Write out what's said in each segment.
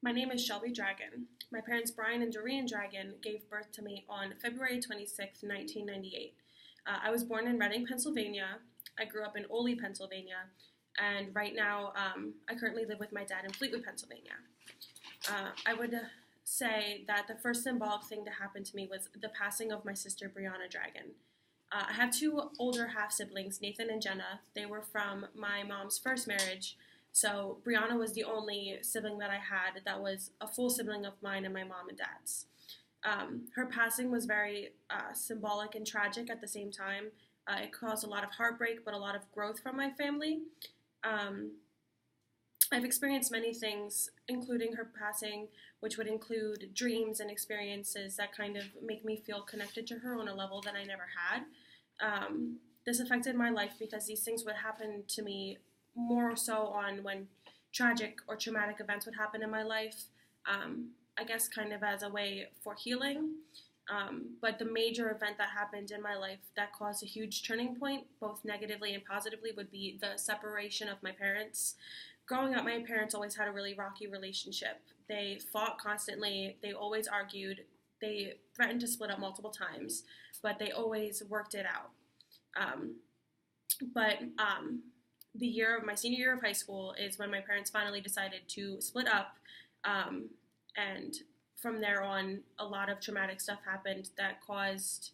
My name is Shelby Dragon. My parents, Brian and Doreen Dragon, gave birth to me on February 26, 1998. I was born in Reading, Pennsylvania. I grew up in Oley, Pennsylvania. And right now, I currently live with my dad in Fleetwood, Pennsylvania. I would say that the first symbolic thing to happen to me was the passing of my sister, Brianna Dragon. I have two older half siblings, Nathan and Jenna. They were from my mom's first marriage. So Brianna was the only sibling that I had that was a full sibling of mine and my mom and dad's. Her passing was very symbolic and tragic at the same time. It caused a lot of heartbreak, but a lot of growth from my family. Um, I've experienced many things, including her passing, which would include dreams and experiences that kind of make me feel connected to her on a level that I never had. This affected my life because these things would happen to me more so on when tragic or traumatic events would happen in my life. I guess kind of as a way for healing. But the major event that happened in my life that caused a huge turning point, both negatively and positively, would be the separation of my parents. Growing up, my parents always had a really rocky relationship. They fought constantly, they always argued, they threatened to split up multiple times, but they always worked it out. Um, but the year of my senior year of high school is when my parents finally decided to split up. Um, and from there on, a lot of traumatic stuff happened that caused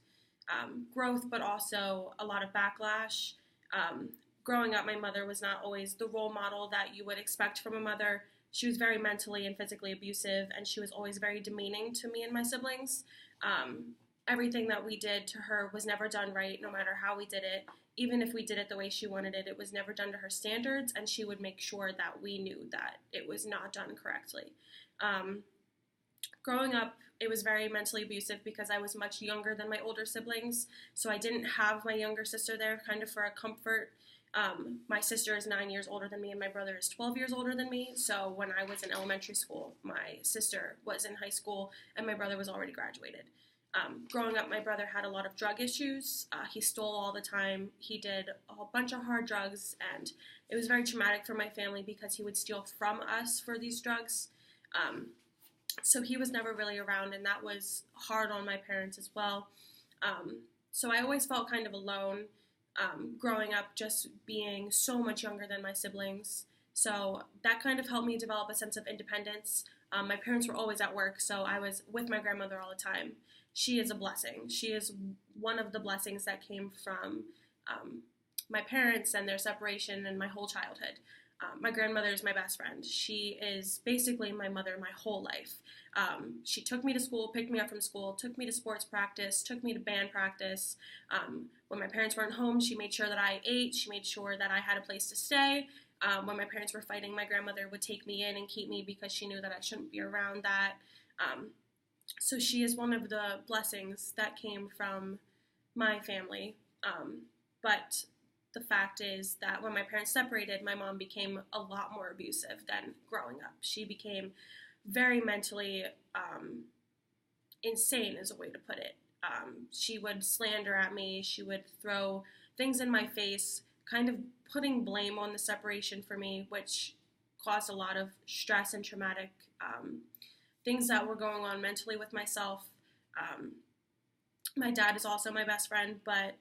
growth, but also a lot of backlash. Um, Growing up, my mother was not always the role model that you would expect from a mother. She was very mentally and physically abusive, and she was always very demeaning to me and my siblings. Um, Everything that we did to her was never done right, no matter how we did it. Even if we did it the way she wanted it, it was never done to her standards, and she would make sure that we knew that it was not done correctly. Um, Growing up, it was very mentally abusive because I was much younger than my older siblings, so I didn't have my younger sister there kind of for a comfort. My sister is 9 years older than me, and my brother is 12 years older than me. So when I was in elementary school, my sister was in high school, and my brother was already graduated. Growing up, my brother had a lot of drug issues. He stole all the time. He did a whole bunch of hard drugs, and it was very traumatic for my family because he would steal from us for these drugs. So he was never really around, and that was hard on my parents as well. So I always felt kind of alone growing up, just being so much younger than my siblings. So that kind of helped me develop a sense of independence. My parents were always at work, so I was with my grandmother all the time. She is a blessing. She is one of the blessings that came from my parents and their separation and my whole childhood. My grandmother is my best friend. She is basically my mother my whole life. She took me to school, picked me up from school, took me to sports practice, took me to band practice. When my parents weren't home, she made sure that I ate. She made sure that I had a place to stay. When my parents were fighting, my grandmother would take me in and keep me because she knew that I shouldn't be around that. So she is one of the blessings that came from my family. But the fact is that when my parents separated, my mom became a lot more abusive than growing up. She became very mentally insane, is a way to put it. She would slander at me. She would throw things in my face, kind of putting blame on the separation for me, which caused a lot of stress and traumatic things that were going on mentally with myself. My dad is also my best friend, but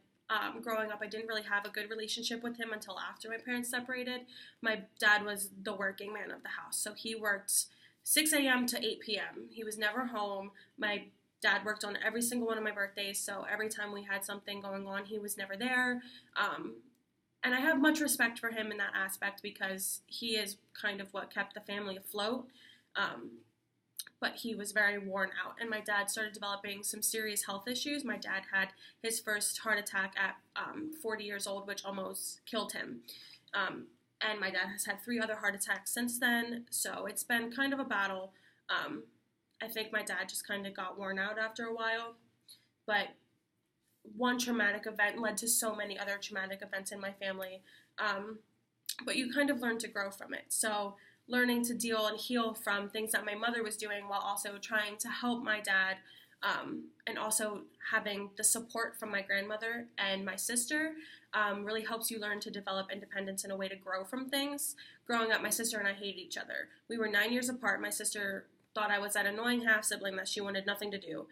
growing up, I didn't really have a good relationship with him until after my parents separated. My dad was the working man of the house, so he worked 6 a.m. to 8 p.m. He was never home. My dad worked on every single one of my birthdays, so every time we had something going on, he was never there. And I have much respect for him in that aspect because he is kind of what kept the family afloat. But he was very worn out, and my dad started developing some serious health issues. My dad had his first heart attack at 40 years old, which almost killed him. And my dad has had 3 other heart attacks since then, so it's been kind of a battle. I think my dad just kind of got worn out after a while, but one traumatic event led to so many other traumatic events in my family, but you kind of learn to grow from it. So learning to deal and heal from things that my mother was doing while also trying to help my dad And also having the support from my grandmother and my sister really helps you learn to develop independence and a way to grow from things. Growing up, my sister and I hated each other. We were 9 years apart. My sister thought I was that annoying half-sibling that she wanted nothing to do.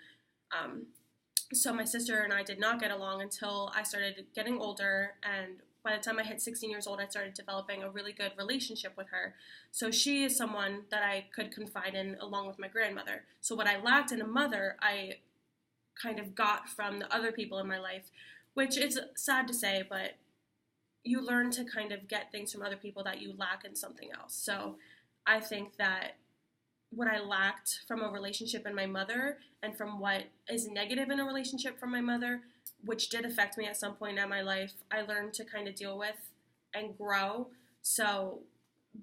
So my sister and I did not get along until I started getting older, and by the time I hit 16 years old, I started developing a really good relationship with her. So she is someone that I could confide in along with my grandmother. So what I lacked in a mother, I kind of got from the other people in my life, which is sad to say, but you learn to kind of get things from other people that you lack in something else. So I think that what I lacked from a relationship in my mother and from what is negative in a relationship from my mother, which did affect me at some point in my life, I learned to kind of deal with and grow. So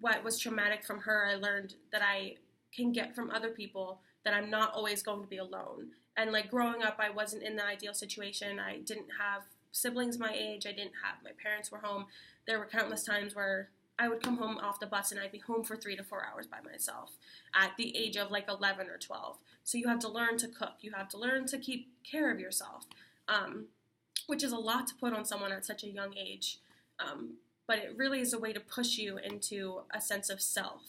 what was traumatic from her, I learned that I can get from other people, that I'm not always going to be alone. And like growing up, I wasn't in the ideal situation. I didn't have siblings my age. I didn't have, my parents were home. There were countless times where I would come home off the bus and I'd be home for 3 to 4 hours by myself at the age of like 11 or 12. So you have to learn to cook. You have to learn to keep care of yourself, which is a lot to put on someone at such a young age. But it really is a way to push you into a sense of self.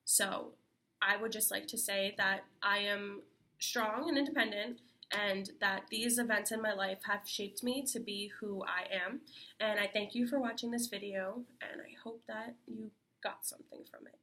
So I would just like to say that I am strong and independent, and that these events in my life have shaped me to be who I am. And I thank you for watching this video, and I hope that you got something from it.